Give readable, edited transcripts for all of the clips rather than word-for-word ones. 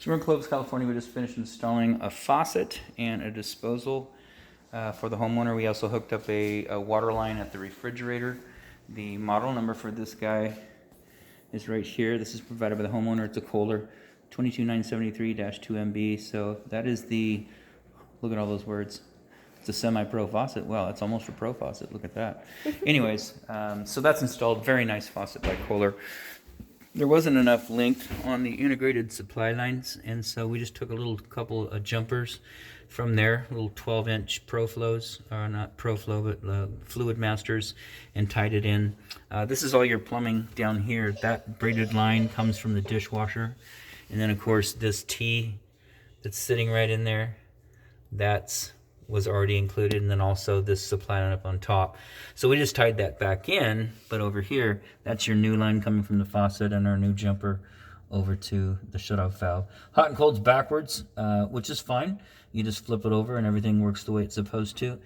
So we're in Clovis, California. We just finished installing a faucet and a disposal for the homeowner. We also hooked up a water line at the refrigerator. The model number for this guy is right here. This is provided by the homeowner. It's a Kohler 22973-2MB. So that is the, look at all those words. It's a semi-pro faucet. Wow, it's almost a pro faucet. Look at that. Anyways, so that's installed. Very nice faucet by Kohler. There wasn't enough length on the integrated supply lines, and so we just took a couple of jumpers from there, little 12-inch Pro Flows, or not Pro Flow, but Fluid Masters, and tied it in. This is all your plumbing down here. That braided line comes from the dishwasher, and then of course this T that's sitting right in there, was already included, and then also this supply line up on top. So we just tied that back in, but over here, that's your new line coming from the faucet and our new jumper over to the shutoff valve. Hot and cold's backwards, which is fine. You just flip it over and everything works the way it's supposed to.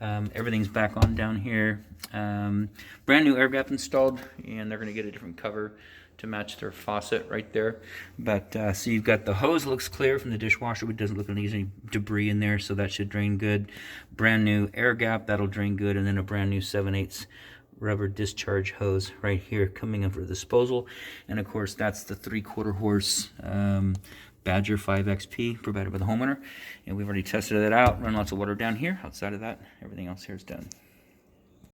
Everything's back on down here. Brand new air gap installed, and they're gonna get a different cover to match their faucet right there. But so you've got the hose looks clear from the dishwasher. It doesn't look like there's any debris in there, so that should drain good. Brand new air gap, that'll drain good, and then a brand new 7/8 rubber discharge hose right here coming in for disposal. And of course, that's the 3/4 horse Badger 5XP provided by the homeowner. And we've already tested it out, run lots of water down here. Outside of that, everything else here is done.